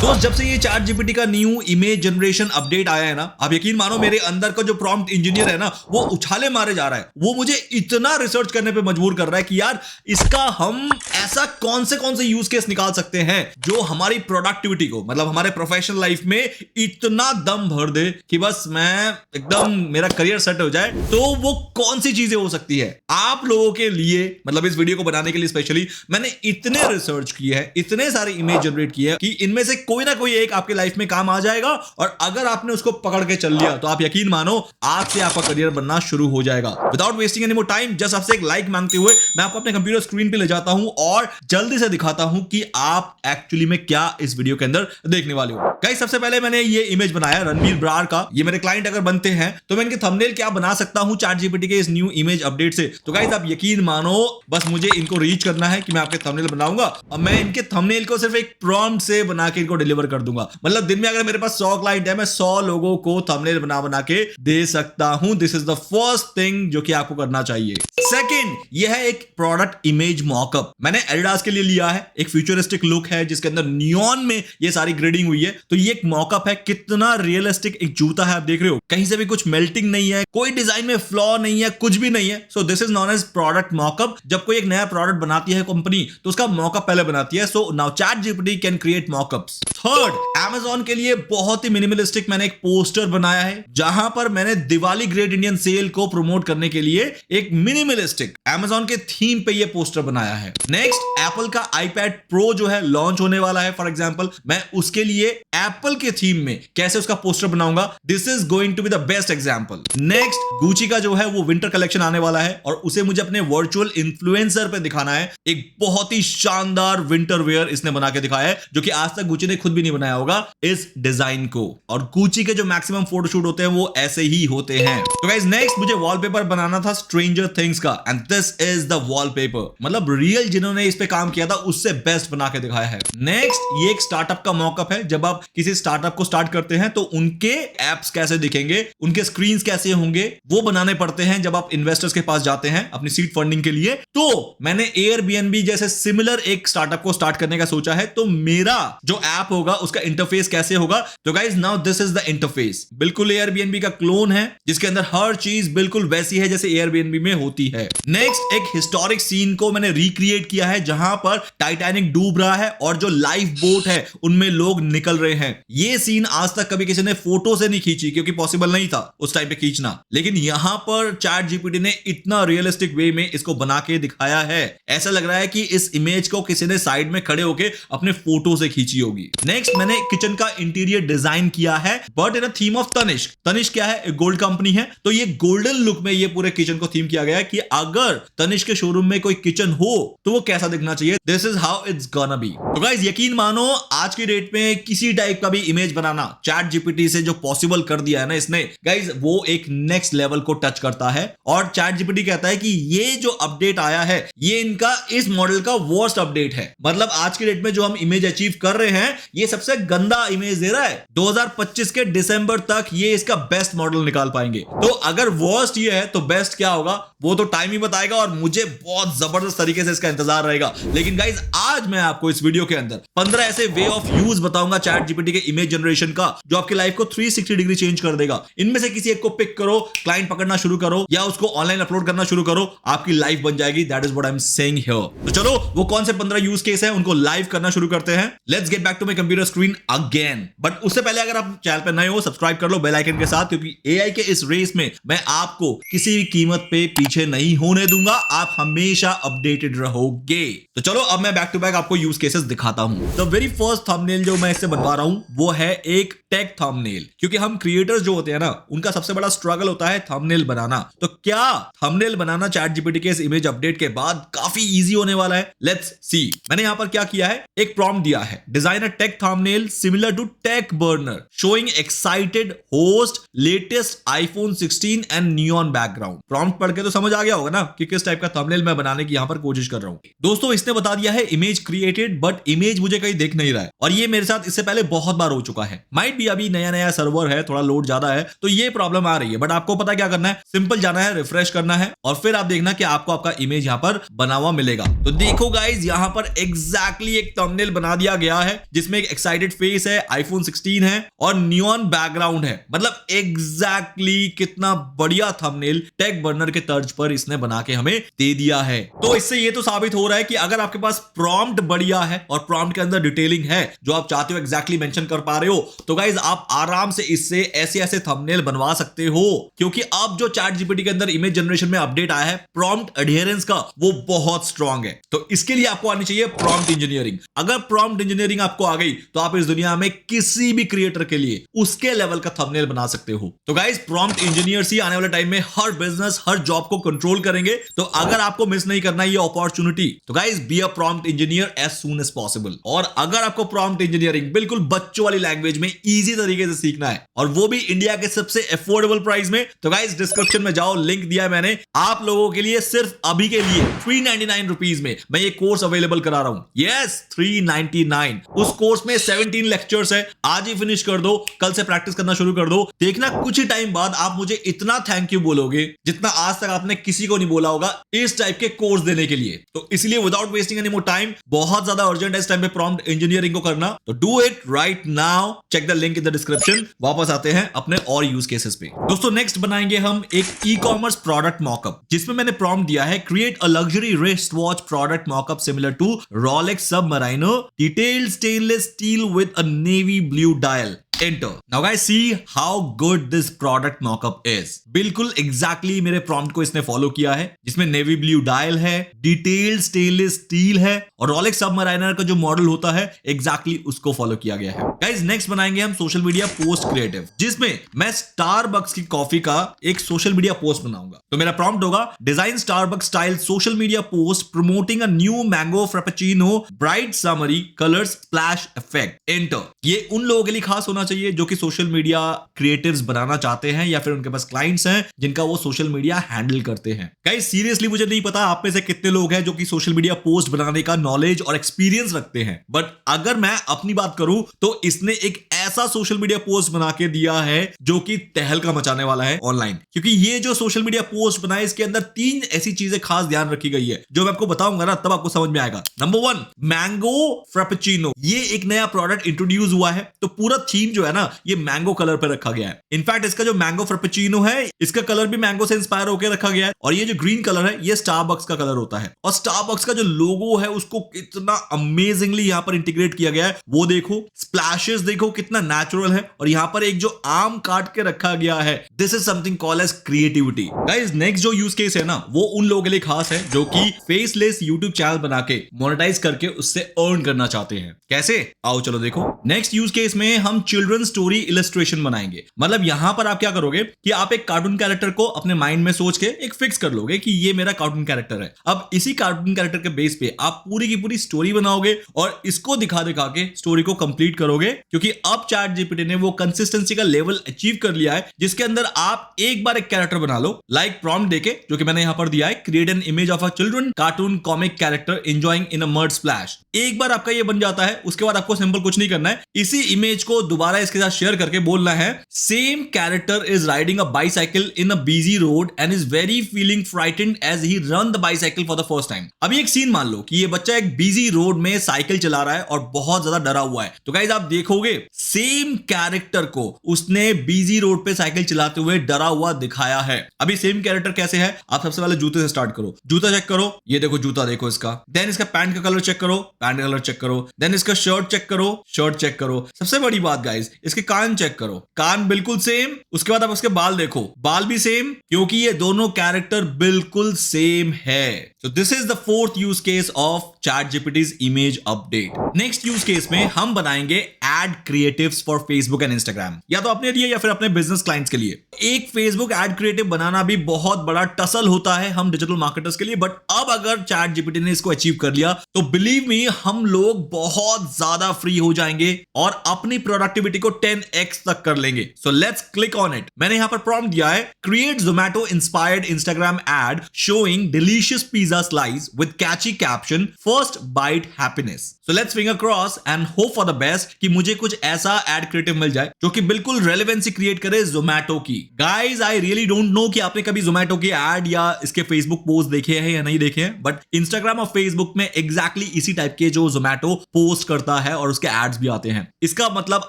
तो जब से ये चैट जीपीटी का न्यू इमेज जनरेशन अपडेट आया है ना, आप यकीन मानो मेरे अंदर का जो प्रॉम्प्ट इंजीनियर है ना वो उछाले मारे जा रहा है। वो मुझे इतना रिसर्च करने पे मजबूर कर रहा है कि यार इसका हम ऐसा कौन से यूज केस निकाल सकते हैं जो हमारी प्रोडक्टिविटी को, मतलब हमारे प्रोफेशनल लाइफ में इतना दम भर दे कि बस मैं एकदम मेरा करियर सेट हो जाए। तो वो कौन सी चीजें हो सकती है आप लोगों के लिए, मतलब इस वीडियो को बनाने के लिए स्पेशली मैंने इतने रिसर्च किए हैं, इतने सारे इमेज जनरेट किए हैं कि इनमें से कोई ना कोई एक आपके लाइफ में काम आ जाएगा। और अगर आपने उसको पकड़ के चल लिया तो आप यकीन मानो आज से आपका करियर बनना शुरू हो जाएगा। Without wasting any more time, just आपसे एक लाइक मांगते हुए मैं आपको अपने कंप्यूटर स्क्रीन पे ले जाता हूं और जल्दी से दिखाता हूं कि आप एक्चुअली में क्या इस वीडियो के अंदर देखने वाले हो। गाइस सबसे पहले मैंने ये इमेज बनाया रणवीर ब्रार का। ये मेरे क्लाइंट अगर बनते हैं तो मैं इनके थंबनेल क्या बना सकता हूं चैट जीपीटी के इस न्यू इमेज अपडेट से। तो गाइस आप यकीन मानो बस मुझे इनको रीच करना है कि मैं आपके थंबनेल बनाऊंगा और मैं इनके थंबनेल को सिर्फ एक प्रॉम्प्ट से बना के इनको डिलीवर कर दूंगा। मतलब दिन में अगर मेरे पास 100 क्लाइंट है, मैं 100 लोगों को थंबनेल बना के दे सकता हूं। This is the first thing जो कि आपको करना चाहिए। सेकंड, यह है एक प्रोडक्ट इमेज मॉकअप। मैंने एडिडास के लिए लिया है। एक फ्यूचरिस्टिक लुक है जिसके अंदर नियॉन में ये सारी ग्रेडिंग हुई है। तो ये एक मॉकअप है, कितना रियलिस्टिक एक जूता है, आप देख रहे हो कहीं से भी कुछ मेल्टिंग नहीं है, कोई डिजाइन में फ्लॉ नहीं है, कुछ भी नहीं है। So this is known as product mockup. जब कोई एक नया प्रोडक्ट बनाती है कंपनी तो उसका मॉकअप पहले बनाती है। So now chat GPT can create mockups. Third, Amazon के लिए बहुत ही मिनिमलिस्टिक मैंने एक पोस्टर बनाया है जहां पर मैंने दिवाली ग्रेट इंडियन सेल को प्रमोट करने के लिए एक मिनिमलिस्टिक Amazon के थीम पे ये पोस्टर बनाया है। नेक्स्ट, एप्पल का iPad Pro जो है लॉन्च होने वाला है। फॉर एग्जांपल मैं उसके लिए एप्पल के थीम में कैसे उसका पोस्टर बनाऊंगा, this is going to be the best example. Next, Gucci का जो है वो विंटर कलेक्शन आने वाला है और उसे मुझे अपने वर्चुअल इन्फ्लुएंसर पे दिखाना है। एक बहुत ही शानदार विंटर वेयर इसने बना के दिखाया है जो कि आज तक गुची ने खुद भी नहीं बनाया होगा इस डिजाइन को। और गुची के जो मैक्सिमम फोटोशूट होते हैं वो ऐसे ही होते हैं। तो गाइस नेक्स्ट मुझे वॉलपेपर बनाना था स्ट्रेंजर थिंग्स का and this is the wallpaper. मतलब रियल जिन्होंने इस पे काम किया था उससे बेस्ट बना के दिखाया है। नेक्स्ट, ये एक स्टार्टअप का मॉकअप है। जब आप किसी स्टार्टअप को स्टार्ट करते हैं तो उनके एप्स कैसे दिखेंगे, उनके स्क्रीन कैसे होंगे, वो बनाने पड़ते हैं जब आप इन्वेस्टर्स के पास जाते हैं अपनी सीड फंडिंग के लिए। तो मैंने एयरबीएनबी जैसे सिमिलर एक स्टार्टअप को स्टार्ट करने का सोचा है। तो मेरा जो ऐप होगा उसका इंटरफेस कैसे होगा। तो guys now this is the interface. बिल्कुल एयरबीएनबी का क्लोन है जिसके अंदर हर चीज बिल्कुल वैसी है जैसे एयरबीएनबी में होती है। नेक्स्ट, एक हिस्टोरिक सीन को मैंने रिक्रिएट किया है जहां पर टाइटैनिक डूब रहा है और जो लाइफ बोट है उनमें लोग निकल रहे हैं। ये सीन आज तक कभी किसी ने फोटो से नहीं खींची क्योंकि पॉसिबल नहीं था उस टाइम पे खींचना, लेकिन यहां पर चैट जीपीटी ने इतना रियलिस्टिक वे में इसको बना के दिखाया है। ऐसा लग रहा है कि इस इमेज को किसी ने साइड में खड़े होके अपने फोटो से खींची होगी। नेक्स्ट, मैंने किचन का इंटीरियर डिजाइन किया है but in a theme of Tanishq. Tanishq क्या है, एक गोल्ड कंपनी है। तो ये गोल्डन लुक में ये पूरे किचन को थीम किया गया है कि अगर तनिष्क के शोरूम में कोई किचन हो तो वो कैसा दिखना चाहिए। This is how it's gonna be. तो गाइस यकीन मानो आज की डेट में किसी टाइप का भी इमेज बनाना चैट जीपीटी से जो पॉसिबल कर दिया है ना इसने, गाइस वो एक नेक्स्ट लेवल को टच करता है। और चैट जीपीटी कहता है कि ये जो अपडेट आया है ये इनका इस मॉडल का वर्स्ट अपडेट है। मतलब आज की डेट में जो हम इमेज अचीव कर रहे हैं ये सबसे गंदा इमेज दे रहा है। 2025 के दिसंबर तक ये इसका बेस्ट मॉडल निकाल पाएंगे। तो अगर वर्स्ट ये है तो बेस्ट क्या होगा वो तो टाइम ही बताएगा और मुझे बहुत जबरदस्त तरीके से इसका इंतजार रहेगा। लेकिन गाइस आज मैं आपको इस वीडियो के अंदर 15 ऐसे वे ऑफ यूज बताऊंगा चैट जीपीटी के इमेज जनरेशन का जो आपकी लाइफ को 360 डिग्री चेंज कर देगा। इनमें से किसी एक को पिक करो, क्लाइंट पकड़ना शुरू करो या उसको ऑनलाइन अपलोड करना शुरू करो, आपकी लाइफ बन जाएगी। That is what I am saying here. तो चलो वो कौन से 15 यूज केस है उनको लाइव करना शुरू करते हैं। Let's get back to my computer screen again. But उससे पहले अगर आप चैनल पे नए हो सब्सक्राइब कर लो बेल आइकन के साथ, क्योंकि एआई के इस रेस में मैं आपको किसी भी कीमत पे पीछे नहीं होने दूंगा। आप हमेशा अपडेटेड रहोगे। तो चलो अब मैं बैक टू बैक आपको यूज केसेस दिखाता हूं। द वेरी फर्स्ट थंबनेल जो मैं इससे बनवा रहा हूं वो है एक टेक थंबनेल, क्योंकि हम क्रिएटर्स जो होते हैं ना उनका सबसे बड़ा स्ट्रगल होता है थंबनेल बनाना। तो क्या थंबनेल बनाना चैट जीपीटी के इस इमेज अपडेट के बाद काफी इजी होने वाला है। Let's see. मैंने यहां पर क्या किया है, एक प्रॉम्प्ट दिया है, design a tech thumbnail similar to Tech Burner showing excited host latest iPhone 16 and neon background. Prompt पढ़ के तो समझ आ गया होगा ना कि किस टाइप का थंबनेल मैं बनाने की यहां पर कोशिश कर रहा हूं। दोस्तों इसने बता दिया है इमेज क्रिएटेड, बट इमेज मुझे कहीं दिख नहीं रहा है और ये मेरे साथ इससे पहले बहुत बार हो चुका है। माइट भी अभी नया सर्वर है, थोड़ा लोड ज्यादा है तो ये प्रॉब्लम आ रही है। बट आपको पता क्या करना है, सिंपल जाना है, रिफ्रेश करना है और फिर आप देखना कि आपको आपका इमेज यहां पर बना हुआ मिलेगा। तो देखो गाइस यहां पर एग्जैक्टली एक थंबनेल बना दिया गया है जिसमें जिसमें एक एक्साइटेड फेस है, आईफोन 16 है और नियॉन बैकग्राउंड है। मतलब एग्जैक्टली कितना बढ़िया थंबनेल टेक बर्नर के तर्ज पर इसने बना के हमें दे दिया है। तो इससे ये तो साबित हो रहा है कि अगर आपके पास प्रॉम्प्ट बढ़िया है और प्रॉम्प्ट के अंदर डिटेलिंग है जो आप चाहते हो एग्जैक्टली मेंशन कर पा रहे हो, तो गाइज आप आराम से इससे ऐसे ऐसे थंबनेल बनवा सकते हो। क्योंकि अब जो चैट जीपीटी के अंदर इमेज जनरेशन में अपडेट आया है प्रॉम्प्ट एडहेरेंस का, वो बहुत स्ट्रांग है। तो इसके लिए आपको आनी चाहिए प्रॉम्प्ट इंजीनियरिंग। अगर प्रॉम्प्ट इंजीनियरिंग आपको आ गई तो आप इस दुनिया में किसी भी क्रिएटर के लिए उसके लेवल का थंबनेल बना सकते हो। तो गाइज प्रॉम्प्ट इंजीनियर्स ही आने वाले टाइम में हर बिजनेस हर जॉब को कंट्रोल करेंगे। तो अगर आपको मिस नहीं करना ये अपॉर्चुनिटी, तो guys be a prompt engineer as soon as possible. और अगर आपको प्रॉम्प्ट इंजीनियरिंग बिल्कुल बच्चों वाली लैंग्वेज में इजी तरीके से सीखना है और वो भी इंडिया के सबसे अफोर्डेबल प्राइस में, तो गाइज डिस्क्रिप्शन में जाओ, लिंक दिया है मैंने आप लोगों के लिए। सिर्फ अभी के लिए 399 रुपीज में मैं ये कोर्स अवेलेबल करा रहा हूं। यस 399। उस कोर्स में 17 लेक्चर्स है। आज ही फिनिश कर दो, कल से प्रैक्टिस करना शुरू कर दो। देखना कुछ ही टाइम बाद आप मुझे इतना थैंक यू बोलोगे जितना आज तक आपने किसी को नहीं बोला होगा इस टाइप के कोर्स देने के लिए। तो इसलिए without wasting any more time, बहुत ज्यादा अर्जेंट है इस टाइम पे प्रॉम्प्ट इंजीनियरिंग को करना, तो do it right now. Check the link in the description. वापस आते हैं अपने और यूज केसेस पे। दोस्तों नेक्स्ट बनाएंगे हम एक ई कॉमर्स प्रोडक्ट मॉकअप, जिसमें मैंने प्रॉम्प्ट दिया है create a luxury wrist watch product mockup similar to Rolex Submariner detailed stainless steel with a navy blue dial. Enter. Now guys see how good this product mockup is. बिल्कुल exactly मेरे prompt को इसने follow किया है, जिसमें navy blue dial है, detailed stainless steel है और Rolex Submariner का जो मॉडल होता है exactly उसको फॉलो किया गया है। गाइस नेक्स्ट बनाएंगे हम सोशल मीडिया पोस्ट क्रिएटिव, जिसमें मैं स्टारबक्स की कॉफी का एक सोशल मीडिया पोस्ट बनाऊंगा। तो मेरा प्रॉम्प्ट होगा design Starbucks style social media post promoting a new mango frappuccino bright summery colours splash effect. Enter. ये उन लोगों के लिए खास होना चाहिए जो कि सोशल मीडिया क्रिएटिव्स बनाना चाहते हैं या फिर उनके पास क्लाइंट्स हैं जिनका वो सोशल मीडिया हैंडल करते हैं। गाइस सीरियसली मुझे नहीं पता आप में से कितने लोग हैं जो कि सोशल मीडिया पोस्ट बनाने का नॉलेज और एक्सपीरियंस रखते हैं, बट अगर मैं अपनी बात करूं तो इसने एक ऐसा सोशल मीडिया पोस्ट बना के दिया है जो कि तहलका मचाने वाला है ऑनलाइन। क्योंकि ये जो सोशल मीडिया पोस्ट बनाए इसके अंदर 3 ऐसी चीजें खास ध्यान रखी गई है जो मैं आपको बताऊंगा ना तब आपको समझ में आएगा। नंबर 1 मैंगो फ्रापेचिनो, ये एक नया प्रोडक्ट इंट्रोड्यूस हुआ है तो पूरा थीम जो है ना ये मैंगो कलर पे रखा गया है। इनफैक्ट इसका जो मैंगो फ्रापेचिनो है इसका कलर भी मैंगो से इंस्पायर होकर रखा गया है और ये जो ग्रीन कलर है ये स्टारबक्स का कलर होता है और स्टारबक्स का जो लोगो है उसको कितना अमेजिंगली यहां पर इंटीग्रेट किया गया है वो देखो, स्प्लैशेस देखो कितना नेचुरल है और यहां पर एक जो आम काट के रखा गया है, this is something called as creativity. Guys next जो यूज केस है ना वो उन लोगों के लिए खास है जो कि फेसलेस यूट्यूब चैनल बना के मोनेटाइज करके उससे अर्न करना चाहते हैं। कैसे, आओ चलो देखो। नेक्स्ट यूज केस में हम चिल्ड्रन स्टोरी इलस्ट्रेशन बनाएंगे। मतलब यहां पर आप क्या करोगे कि आप एक कार्टून कैरेक्टर को अपने माइंड में सोच के एक फिक्स कर लोगे कि ये मेरा कार्टून कैरेक्टर है। अब इसी कार्टून कैरेक्टर के बेस पे आप पूरी की पूरी स्टोरी बनाओगे और इसको दिखा दिखा के स्टोरी को कंप्लीट करोगे, क्योंकि अब चैट जीपीटी ने वो कंसिस्टेंसी का लेवल अचीव कर लिया है जिसके अंदर आप एक बार एक कैरेक्टर बना लो, लाइक प्रॉम्प्ट देके जो कि मैंने यहां पर दिया है create an image of a children cartoon comic character enjoying in a mud splash. एक बार आपका ये बन जाता है, उसके बाद आपको सिंपल कुछ नहीं करना है, इसी इमेज को दोबारा इसके साथ शेयर करके बोलना है same character is riding a bicycle in a busy road and is very feeling frightened as he run the bicycle for the first time. अभी एक सीन मान लो कि ये बच्चा एक बिजी रोड में साइकिल चला रहा है और बहुत ज्यादा डरा हुआ है। तो गाइस आप देखोगे सेम कैरेक्टर को उसने बिजी रोड पे साइकिल चलाते हुए डरा हुआ दिखाया है। अभी सेम कैरेक्टर कैसे है, आप सबसे पहले जूते से स्टार्ट करो, जूता चेक करो, ये देखो जूता देखो इसका, देन इसका पैंट का कलर चेक करो, पैंट का कलर चेक करो, देन इसका शर्ट चेक करो, शर्ट चेक करो। सबसे बड़ी बात गाइस इसके कान चेक करो, कान बिल्कुल सेम। उसके बाद आप उसके बाल देखो, बाल भी सेम, क्योंकि ये दोनों कैरेक्टर बिल्कुल सेम है। So this is the fourth use case of ChatGPT's image update. Next use case में हम बनाएंगे ad creatives for Facebook and Instagram, या तो अपने लिए या फिर अपने बिजनेस क्लाइंट्स के लिए। एक Facebook ad creative बनाना भी बहुत बड़ा टसल होता है हम डिजिटल मार्केटर्स के लिए, बट अब अगर ChatGPT ने इसको अचीव कर लिया तो बिलीव मी हम लोग बहुत ज्यादा फ्री हो जाएंगे और अपनी प्रोडक्टिविटी को 10x तक कर लेंगे। So let's click on it. मैंने यहां पर प्रॉम्प्ट दिया है create Zomato inspired Instagram ad showing delicious pizza slice with catchy caption for first bite happiness. So let's finger cross and hope for the best कि मुझे कुछ ऐसा add creative मिल जाए जो कि बिल्कुल रेलेवेंसी क्रिएट करे जोमैटो की। Guys I really don't know कि आपने कभी जोमैटो की एड या इसके फेसबुक पोस्ट देखे हैं या नहीं देखे हैं, बट इंस्टाग्राम और फेसबुक में एग्जैक्टली इसी टाइप के जो जोमैटो पोस्ट करता है और उसके एड्स भी आते हैं। इसका मतलब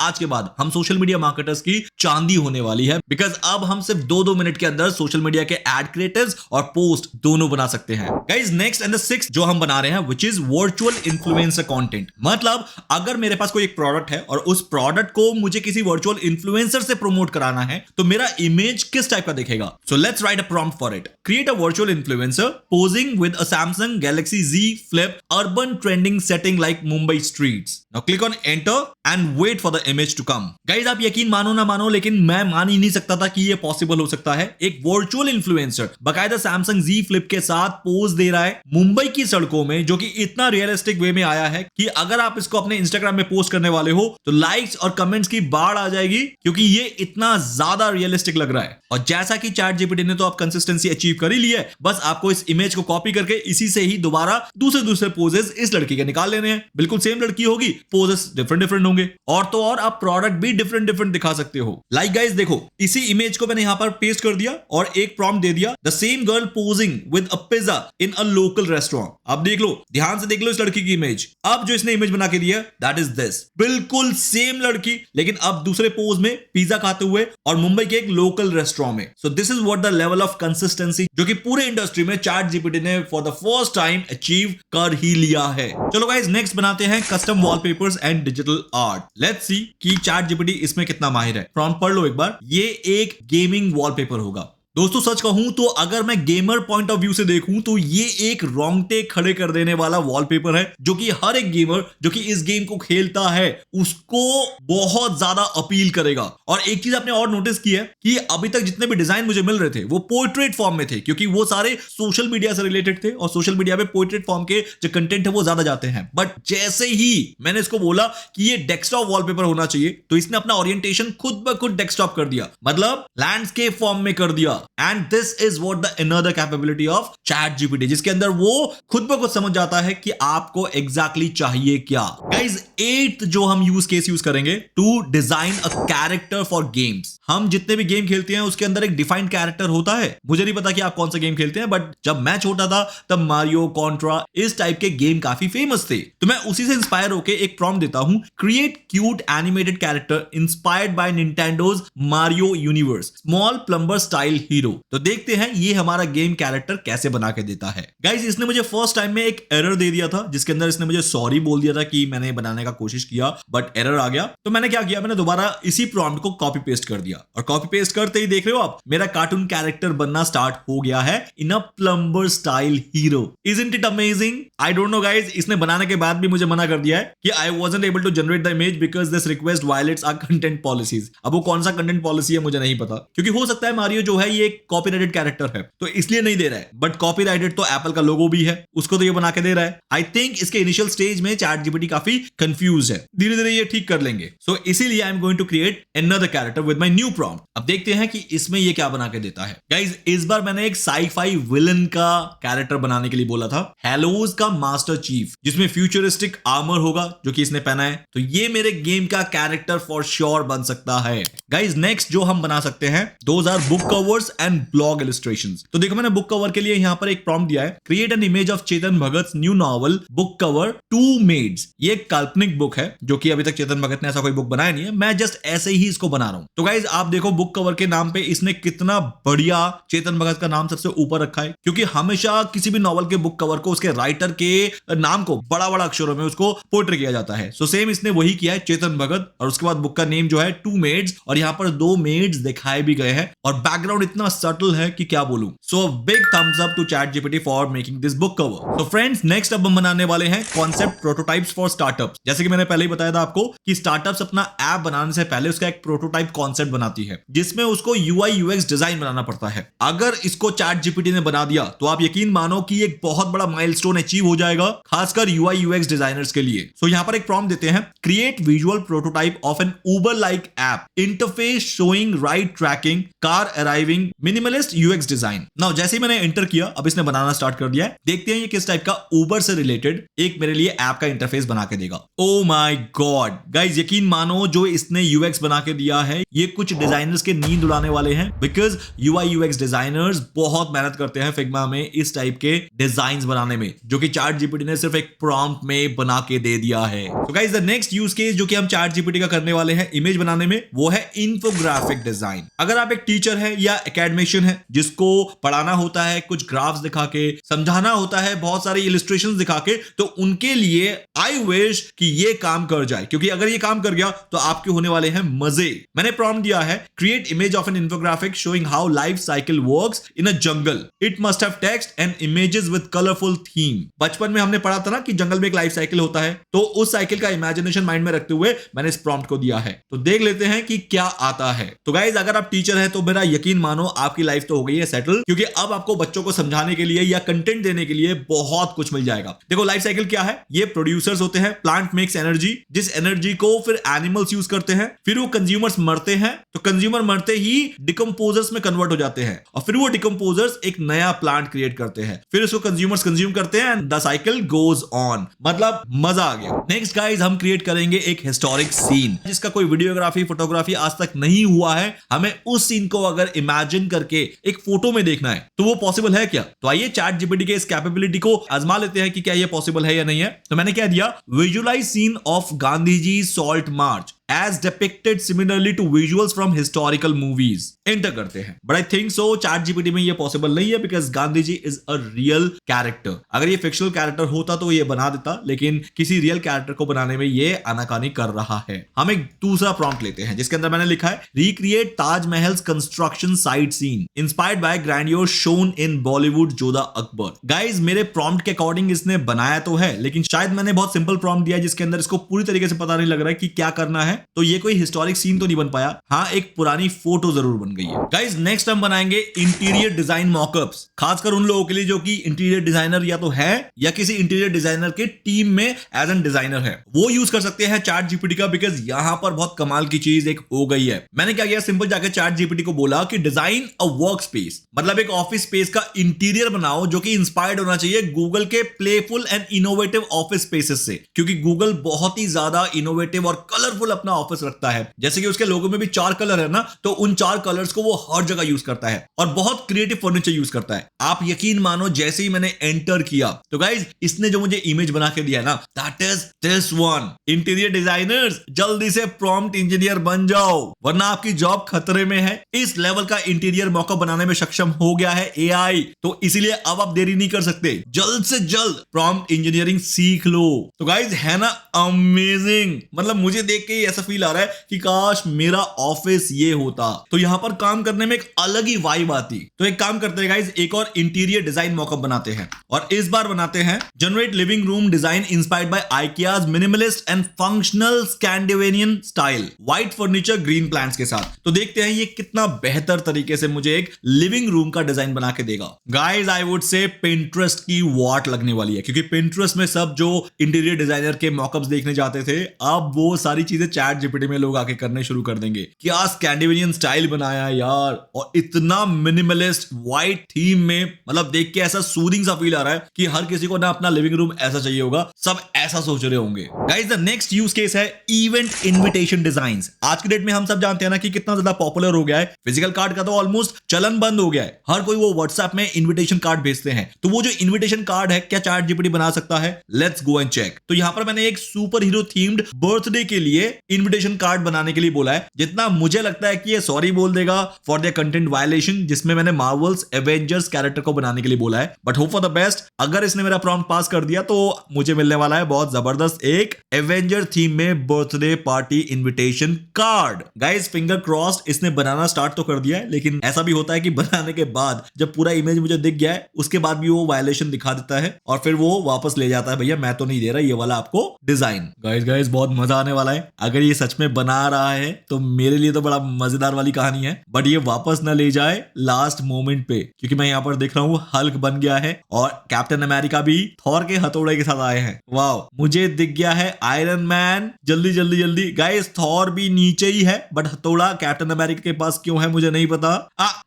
आज के बाद हम सोशल मीडिया मार्केटर्स की चांदी होने वाली है, बिकॉज अब हम सिर्फ 2-2 मिनट के अंदर सोशल मीडिया के एड क्रिएटर्स और पोस्ट दोनों बना सकते हैं। Guys next and the sixth जो हम बना रहे हैं which is virtual influencer content. मतलब अगर मेरे पास कोई एक प्रोडक्ट है और उस प्रोडक्ट को मुझे किसी वर्चुअल इन्फ्लुएंसर से प्रमोट कराना है तो मेरा इमेज किस टाइप का दिखेगा। So let's write a prompt for it. Create a virtual influencer posing with a Samsung Galaxy Z Flip urban trending setting like Mumbai streets. Now click on enter and wait for the image to come. Guys आप यकीन मानो ना मानो लेकिन मैं मान ही नहीं सकता था कि ये पॉसिबल हो सकता है। एक वर्चुअल इन्फ्लुएंसर बकायदा Samsung Z Flip के साथ पोज दे रहा है मुंबई की सड़कों में, जो कि इतना रियलिस्टिक वे में आया है कि अगर आप इसको अपने इंस्टाग्राम में पोस्ट करने वाले हो तो लाइक्स और कमेंट्स की बाढ़ आ जाएगी, क्योंकि ये इतना ज्यादा रियलिस्टिक लग रहा है। और जैसा कि चैट जीपीटी ने तो आप कंसिस्टेंसी अचीव कर ही ली है, बस आपको इस इमेज को कॉपी करके इसी से ही दोबारा दूसरे पोजेस इस लड़की के निकाल लेने हैं। बिल्कुल सेम लड़की होगी, पोजेस डिफरेंट होंगे, और तो और आप प्रोडक्ट भी डिफरेंट दिखा सकते हो। लाइक गाइस देखो, इसी इमेज को मैंने यहां पर पेस्ट कर दिया और एक प्रॉम्प्ट दे दिया, the same girl posing with a pizza in a local restaurant. अब देख लो, ध्यान से देख लो इस लड़की की इमेज। अब जो इसने इमेज बना के दिया दैट इज दिस, बिल्कुल सेम लड़की, लेकिन अब दूसरे पोज में पिज्जा खाते हुए और मुंबई के एक लोकल रेस्टोरेंट में। सो this is what the level of consistency जो कि पूरे इंडस्ट्री में चैट जीपीटी ने for the first time achieve कर ही लिया है। चलो गाइस नेक्स्ट बनाते हैं custom wallpapers and digital art. Let's see कि चैट जीपीटी इसमें कितना माहिर है। प्रॉम्प्ट पढ़ लो एक बार। ये एक गेमिंग वॉलपेपर होगा। दोस्तों सच कहूं तो अगर मैं गेमर पॉइंट ऑफ व्यू से देखूं तो ये एक रोंगटे खड़े कर देने वाला वॉलपेपर है, जो कि हर एक गेमर जो कि इस गेम को खेलता है उसको बहुत ज्यादा अपील करेगा। और एक चीज आपने और नोटिस की है कि अभी तक जितने भी डिजाइन मुझे मिल रहे थे वो पोर्ट्रेट फॉर्म में थे, क्योंकि वो सारे सोशल मीडिया से रिलेटेड थे और सोशल मीडिया पे पोर्ट्रेट फॉर्म के जो कंटेंट है वो ज्यादा जाते हैं। बट जैसे ही मैंने इसको बोला कि ये डेस्कटॉप वॉलपेपर होना चाहिए तो इसने अपना ओरिएंटेशन खुद ब खुद डेस्कटॉप कर दिया, मतलब लैंडस्केप फॉर्म में कर दिया। And this is what the another capability of chat GPT, जिसके अंदर वो खुद ब खुद समझ जाता है कि आपको एग्जैक्टली चाहिए क्या। गाइस 8th जो हम यूज केस यूज करेंगे to design a character for games. हम जितने भी गेम खेलते हैं उसके अंदर एक डिफाइंड कैरेक्टर होता है। मुझे नहीं पता कि आप कौन सा गेम खेलते हैं, बट जब मैं छोटा था तब मारियो, कॉन्ट्रा इस टाइप के गेम काफी फेमस थे। तो मैं उसी से इंस्पायर होकर एक प्रॉम्प्ट देता हूं, create cute animated character inspired by Nintendo's Mario universe small plumber style hero. तो देखते हैं ये हमारा गेम कैरेक्टर कैसे बना के देता है। गाइस इसने मुझे फर्स्ट टाइम में एक एरर दे दिया था, जिसके अंदर इसने मुझे सॉरी बोल दिया था कि मैंने बनाने का कोशिश किया बट एरर आ गया। तो मैंने क्या किया, मैंने दोबारा इसी प्रॉम्प्ट को कॉपी पेस्ट कर दिया, और कॉपी पेस्ट करते ही देख रहे हो आप मेरा कार्टून कैरेक्टर बनना स्टार्ट हो गया है in a plumber style hero. Isn't it amazing? I don't know guys, इसने बनाने के बाद भी मुझे मना कर दिया है कि I wasn't able to generate the image because this request violates our content policies. अब वो कौन सा कंटेंट पॉलिसी है मुझे नहीं पता, क्योंकि हो सकता है मारियो जो है ये एक कॉपीराइटेड कैरेक्टर है तो इसलिए नहीं दे रहा है, बट कॉपीराइटेड तो एप्पल का लोगो भी है, उसको तो ये बना के दे रहा है। आई थिंक इसके इनिशियल स्टेज में चैट जीपीटी काफी कंफ्यूज है, धीरे धीरे ये ठीक कर लेंगे। सो इसीलिए I am going to create another character with my new prompt. अब देखते हैं कि इसमें ये क्या बना के देता है। गाइज इस बार मैंने एक साई-फाई विलन का कैरेक्टर बनाने के लिए बोला था, हेलोज का मास्टर चीफ, जिसमें फ्यूचरिस्टिक आर्मर होगा जो कि इसने पहना है। तो ये मेरे गेम का कैरेक्टर फॉर श्योर बन सकता है। गाइज नेक्स्ट जो हम बना सकते हैं those are book covers and blog illustrations. तो देखो मैंने बुक कवर के लिए यहां पर एक प्रॉम्प्ट दिया है, create an image of Chetan Bhagat new novel book cover two maids. ये एक काल्पनिक बुक है जो कि अभी तक चेतन भगत ने ऐसा कोई बुक बनाया नहीं है, मैं जस्ट ऐसे ही इसको बना रहा हूं। तो गाइज आप देखो बुक कवर के नाम पे इसने कितना बढ़िया चेतन भगत का नाम सबसे ऊपर रखा है, क्योंकि हमेशा किसी भी नॉवल के बुक कवर को उसके राइटर के नाम को बड़ा बड़ा अक्षरों में उसको पोर्ट्रे किया जाता है। सो सेम इसने वही किया है, चेतन भगत, और उसके बाद बुक का नेम जो है टू मेड्स, और यहाँ पर 2 मेड्स दिखाए भी गए हैं और बैकग्राउंड इतना सटल है कि क्या बोलूं। So big thumbs up to chat GPT for making this book cover. तो फ्रेंड्स नेक्स्ट अब हम बनाने वाले हैं कॉन्सेप्ट प्रोटोटाइप्स फॉर स्टार्टअप्स। जैसे कि मैंने पहले ही बताया था आपको कि स्टार्टअप्स अपना ऐप बनाने से पहले उसका एक प्रोटोटाइप कॉन्सेप्ट बनाती है, जिसमें उसको यूआई यूएक्स डिजाइन बनाना पड़ता है। अगर इसको चैट जीपीटी ने बना दिया तो आप यकीन मानो कि एक बहुत बड़ा माइलस्टोन अचीव हो जाएगा, खासकर यूआई यूएक्स डिजाइनर्स के लिए। सो यहां पर एक प्रॉम्प्ट देते हैं, create visual prototype of an Uber like app interface showing ride tracking car arriving minimalist UX design. Now जैसे ही मैंने एंटर किया, अब इसने बनाना स्टार्ट कर दिया है। देखते हैं ये किस टाइप का उबर से रिलेटेड एक मेरे लिए ऐप का इंटरफेस बना के देगा। ओ माय गॉड गाइस, यकीन मानो जो इसने यूएक्स बना के दिया है, ये कुछ डिजाइनर्स के नींद उड़ाने वाले हैं, बिकॉज यूआई यूएक्स डिजाइनर्स बहुत मेहनत करते हैं फिग्मा में इस टाइप के डिजाइन्स बनाने में, जो कि चैट जीपीटी ने सिर्फ एक प्रॉम्प्ट में बना के दे दिया है। तो guys the next use case जो कि हम चैट जीपीटी का करने वाले हैं इमेज बनाने में, वो है इन्फोग्राफिक डिजाइन। अगर आप एक टीचर है या एकेडमिशियन है जिसको पढ़ाना होता है, कुछ ग्राफ्स दिखा के समझाना होता है, बहुत सारे इलस्ट्रेशंस दिखा के, तो उनके लिए आई विश कि ये काम कर जाए, क्योंकि अगर ये काम कर गया तो आपके होने वाले हैं मजे। मैंने प्रॉम्प्ट दिया है create image of an infographic showing how life cycle works in a jungle. It must have text and images with colourful theme. बचपन में हमने पढ़ा था ना कि जंगल में एक लाइफ साइकिल होता है, तो उस साइकिल का इमेजिनेशन माइंड में रखते हुए मैंने इस प्रॉम्प्ट को दिया है। तो देख लेते हैं कि क्या आता है। तो गाइज अगर आप टीचर है तो मेरा यकीन मानो आपकी लाइफ तो हो गई है सेटल, क्योंकि अब आपको बच्चों को समझाने के लिए या कंटेंट देने के लिए बहुत कुछ मिल जाएगा। देखो लाइफ साइकिल क्या है, ये प्रोड्यूसर्स होते हैं, प्लांट मेक्स एनर्जी, जिस एनर्जी को फिर एनिमल्स यूज करते हैं, फिर वो कंज्यूमर्स मरते हैं, तो कंज्यूमर मरते ही डिकम्पोजर्स में कन्वर्ट हो जाते हैं, और फिर वो डिकम्पोजर्स एक नया प्लांट क्रिएट करते हैं, फिर उसको कंज्यूमर्स कंज्यूम करते हैं, and the cycle goes on. मतलब मजा आ गया। नेक्स्ट गाइज हम क्रिएट करेंगे एक हिस्टोरिक सीन जिसका कोई वीडियोग्राफी फोटोग्राफी आज तक नहीं हुआ है। हमें उस सीन को अगर इमेजिन करके एक फोटो में देखना है तो वो पॉसिबल है क्या? तो आइए चैट जीपीटी के इस कैपेबिलिटी को आजमा लेते हैं कि क्या ये पॉसिबल है या नहीं है। तो मैंने क्या दिया, visualise scene of Gandhi ji salt march as depicted similarly to visuals from historical movies। Enter करते हैं, but I think so chat GPT में ये पॉसिबल नहीं है, because Gandhi ji is a real character. अगर ये फिक्शनल कैरेक्टर होता तो ये बना देता, लेकिन किसी रियल कैरेक्टर को बनाने में ये आनाकानी कर रहा है। हम एक दूसरा प्रॉम्प्ट लेते हैं जिसके अंदर मैंने लिखा है recreate Taj Mahal construction site scene inspired by grandeur shown in Bollywood Jodha Akbar. Guys मेरे प्रॉम्प्ट के अकॉर्डिंग इसने बनाया तो है, लेकिन शायद मैंने बहुत सिंपल प्रॉम्प्ट दिया जिसके अंदर इसको पूरी तरीके से पता नहीं लग रहा है कि क्या करना है, तो ये कोई हिस्टोरिक सीन तो नहीं बन पाया। हाँ, एक पुरानी फोटो जरूर बन गई है। गाइस नेक्स्ट हम बनाएंगे इंटीरियर डिजाइन मॉकअप्स, खासकर उन लोगों के लिए जो कि इंटीरियर डिजाइनर या तो है या किसी इंटीरियर डिजाइनर के टीम में एज एन डिजाइनर है। वो यूज कर सकते हैं चैट जीपीटी का, बिकॉज यहां पर बहुत कमाल की चीज एक हो गई है। मैंने क्या किया, सिंपल जाकर चैट जीपीटी को बोला कि डिजाइन अ वर्क स्पेस, मतलब एक ऑफिस स्पेस का इंटीरियर बनाओ जो कि इंस्पायर्ड होना चाहिए गूगल के playful and innovative office spaces से, क्योंकि गूगल बहुत ही ज्यादा इनोवेटिव और कलरफुल अपना ऑफिस रखता है। जैसे कि उसके लोगो में भी 4 कलर है ना, तो उन 4 कलर्स को वो हर जगह यूज करता है और बहुत क्रिएटिव फर्नीचर यूज करता है। आप यकीन मानो जैसे ही मैंने एंटर किया तो गाइज इसने जो मुझे इमेज बना के दिया ना, that is this one. Interior designers जल्दी से प्रॉम्प्ट इंजीनियर बन जाओ, वरना आपकी जॉब खतरे में है। इस लेवल का इंटीरियर मॉकअप बनाने में सक्षम हो गया है एआई, तो इसीलिए अब आप देरी नहीं कर सकते, जल्द से जल्द प्रॉम्प्ट इंजीनियरिंग सीख लो। तो गाइज है ना अमेजिंग, मतलब मुझे देख के ऐसा फील आ रहा है कि काश मेरा ऑफिस ये होता, तो यहां पर काम करने में एक अलग ही वाइब आती। तो एक काम करते हैं गाइज, एक और इंटीरियर डिजाइन मॉकअप बनाते हैं, और इस बार बनाते हैं generate living room design inspired by IKEA's minimalist and functional Scandinavian style, white furniture green plants के साथ। तो देखते हैं ये कितना बेहतर तरीके से मुझे एक लिविंग रूम का डिजाइन बना के देगा। Guys I would say Pinterest की वाट लगने वाली है, क्योंकि पिंटरेस्ट में सब जो इंटीरियर डिजाइनर के मॉकअप्स देखने जाते थे, अब वो सारी चीजें चैट जीपीटी में लोग आके करने शुरू कर देंगे। क्या स्कैंडिनेवियन स्टाइल बनाया यार, और इतना मिनिमलिस्ट व्हाइट थीम में, मतलब देख के ऐसा सूदिंग सा फील आ रहा है कि हर किसी को ना अपना लिविंग रूम ऐसा चाहिए होगा, सब ऐसा सोच रहे होंगे। Guys the next use case है इवेंट इनविटेशन डिजाइन्स। आज के डेट में हम सब जानते हैं ना कि कितना ज्यादा पॉपुलर हो गया है, फिजिकल कार्ड का तो ऑलमोस्ट चलन बंद हो गया है, हर कोई वो व्हाट्सएप में इन्विटेशन कार्ड भेजते हैं। तो वो जो इन्विटेशन कार्ड है, क्या चैट जीपीटी बना सकता है? Let's go and check. तो यहां पर मैंने एक सुपर हीरो थीम्ड बर्थडे के लिए इन्विटेशन कार्ड बनाने के लिए बोला है। जितना मुझे लगता है कि ये सॉरी बोल देगा फॉर देयर कंटेंट वायलेशन, जिसमें मैंने मार्वल्स एवेंजर्स कैरेक्टर को बनाने के लिए बोला है, but hope for the best. अगर इसने मेरा प्रॉम्प्ट पास कर दिया तो मुझे मिलने वाला है बहुत जबरदस्त एक एवेंजर थीम में birthday party invitation card. Guys finger crossed, इसने बनाना स्टार्ट तो कर दिया है, लेकिन ऐसा भी होता है कि बनाने के बाद जब पूरा इमेज मुझे दिख गया है, उसके बाद भी वो वायलेशन दिखा देता है और फिर वो वापस ले जाता है, भैया मैं तो नहीं दे रहा ये वाला आपको डिजाइन। गाइस बहुत मजा आने वाला है। अगर ये सच में बना रहा है तो मेरे लिए तो बड़ा मजेदार वाली कहानी है, बट ये वापस न ले जाए लास्ट मोमेंट पे, क्योंकि मैं यहाँ पर देख रहा हूँ हल्क बन गया है और कैप्टन अमेरिका भी थॉर के हथौड़े के साथ आए हैं। वाव, मुझे दिख गया है आयरन मैन। जल्दी जल्दी जल्दी गाइस, थॉर भी नीचे ही है, बट हथौड़ा कैप्टन अमेरिका के पास क्यों है मुझे नहीं पता।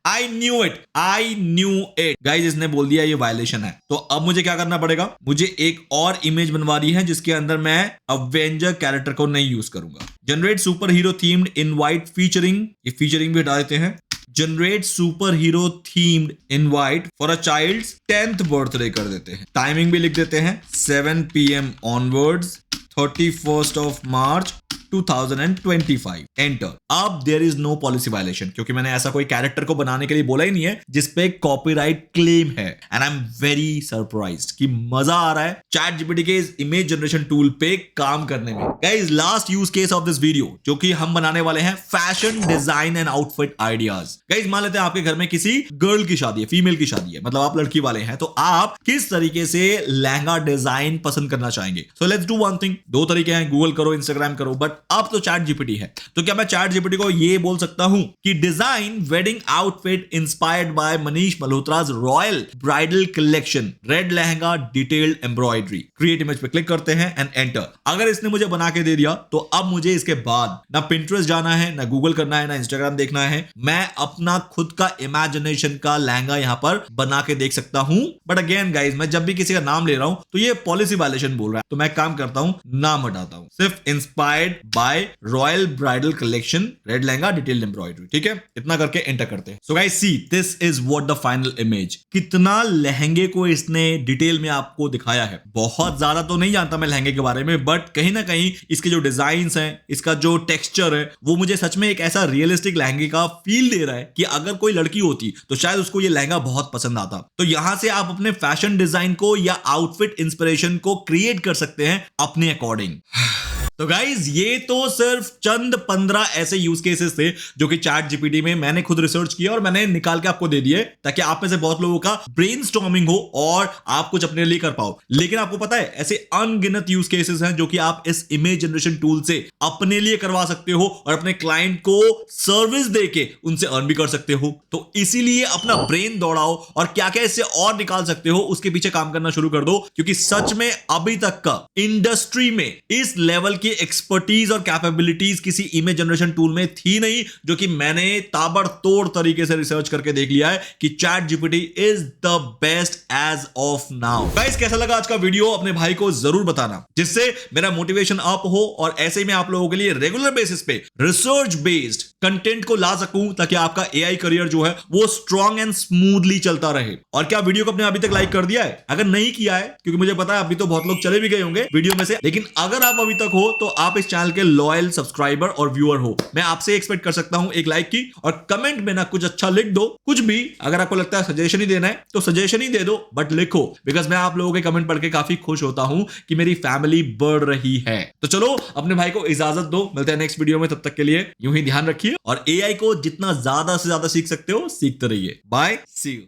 आई न्यू इट गाइस, इसने बोल दिया ये वायलेशन है। तो अब मुझे क्या करना पड़ेगा, मुझे एक और इमेज बनवानी है जिसके अंदर मैं अवेंजर कैरेक्टर को नहीं यूज करूंगा। Generate super hero themed invite featuring, ये फीचरिंग भी हटा देते हैं। Generate super hero themed invite for a child's 10th birthday कर देते हैं। टाइमिंग भी लिख देते हैं 7 PM onwards 31st of March 2025 enter. अब there is no policy violation, क्योंकि मैंने ऐसा कोई कैरेक्टर को बनाने के लिए बोला ही नहीं है जिसपे कॉपीराइट क्लेम है। And I am very surprised कि मजा आ रहा है चैट जीपीटी के इस इमेज जनरेशन टूल पे काम करने में। Guys, last use case of this video जो कि हम बनाने वाले हैं fashion design and outfit ideas. Guys, मान लेते हैं आपके घर में किसी गर्ल की शादी है, फीमेल की शादी है, मतलब आप लड़की वाले हैं, तो आप किस तरीके से लहंगा डिजाइन पसंद करना चाहेंगे। So let's do one thing. दो तरीके हैं, गूगल करो, इंस्टाग्राम करो, बट अब तो चैट जीपीटी है। तो क्या मैं चैट जीपीटी को ये बोल सकता हूं कि design wedding outfit inspired by Manish Malhotra's royal bridal collection, red lehenga, detailed embroidery. Create image पे क्लिक करते हैं एंड एंटर। अगर इसने मुझे बना के दे दिया तो अब मुझे इसके बाद ना पिंटरेस्ट जाना है, ना गूगल करना है, ना इंस्टाग्राम देखना है। मैं अपना खुद का इमेजिनेशन का लहंगा यहां पर बना के देख सकता हूं। बट अगेन गाइज, मैं जब भी किसी का नाम ले रहा हूं तो ये पॉलिसी वायलेशन बोल रहा है, तो मैं काम करता हूं, नाम हटाता हूं, सिर्फ inspired by royal bridal collection, red lehenga, detailed embroidery. ठीक है, इतना करके एंटर करते हैं। So guys, see this is what the final image. कितना लहंगे को इसने डिटेल में आपको दिखाया है। बहुत ज्यादा तो नहीं जानता मैं लहंगे के बारे में, बट कहीं ना कहीं इसके जो डिजाइन्स हैं, इसका जो टेक्सचर है, वो मुझे सच में एक ऐसा रियलिस्टिक लहंगे का फील दे रहा है कि अगर कोई लड़की होती तो शायद उसको ये लहंगा बहुत पसंद आता। तो यहां से आप अपने फैशन डिजाइन को या आउटफिट इंस्पिरेशन को क्रिएट कर सकते हैं अपने अकॉर्डिंग। तो गाइज, ये तो सिर्फ चंद 15 ऐसे यूज केसेस थे जो कि चैट जीपीटी में मैंने खुद रिसर्च किया और मैंने निकाल के आपको दे दिए, ताकि आप में से बहुत लोगों का ब्रेनस्टॉर्मिंग हो और आप कुछ अपने लिए कर पाओ। लेकिन आपको पता है, ऐसे अनगिनत यूज केसेस हैं जो कि आप इस इमेज जनरेशन टूल से अपने लिए करवा सकते हो और अपने क्लाइंट को सर्विस देके उनसे अर्न भी कर सकते हो। तो इसीलिए अपना ब्रेन दौड़ाओ और क्या क्या इससे और निकाल सकते हो उसके पीछे काम करना शुरू कर दो, क्योंकि सच में अभी तक का इंडस्ट्री में इस लेवल की एक्सपर्टीज और कैपेबिलिटीज किसी इमेज जनरेशन टूल में थी नहीं, जो कि मैंने ताबड़तोड़ तरीके से रिसर्च करके देख लिया है कि chat GPT is the best as of now. Guys, कैसा लगा आज का वीडियो अपने भाई को जरूर बताना, जिससे मेरा मोटिवेशन अप हो और ऐसे ही मैं आप लोगों के लिए रेगुलर बेसिस पे रिसर्च बेस्ड कंटेंट को ला सकूं, ताकि आपका एआई करियर जो है वो स्ट्रांग एंड स्मूथली चलता रहे। और क्या वीडियो को अपने अभी तक लाइक कर दिया है? अगर नहीं किया है, क्योंकि मुझे पता है अभी तो बहुत लोग चले भी गए होंगे वीडियो में से, लेकिन अगर आप अभी तक हो तो आप इस चैनल के लॉयल सब्सक्राइबर और व्यूअर हो। मैं आपसे एक्सपेक्ट कर सकता हूं एक लाइक की, और कमेंट में ना कुछ अच्छा लिख दो, कुछ भी। अगर आपको लगता है सजेशन ही देना है तो सजेशन ही दे दो, बट लिखो, बिकॉज मैं आप लोगों के कमेंट पढ़ के काफी खुश होता हूं कि मेरी फैमिली बढ़ रही है। तो चलो अपने भाई को इजाजत दो, मिलते हैं नेक्स्ट वीडियो में। तब तक के लिए यूं ही ध्यान रखिए और एआई को जितना ज्यादा से ज्यादा सीख सकते हो सीखते रहिए। Bye, see you.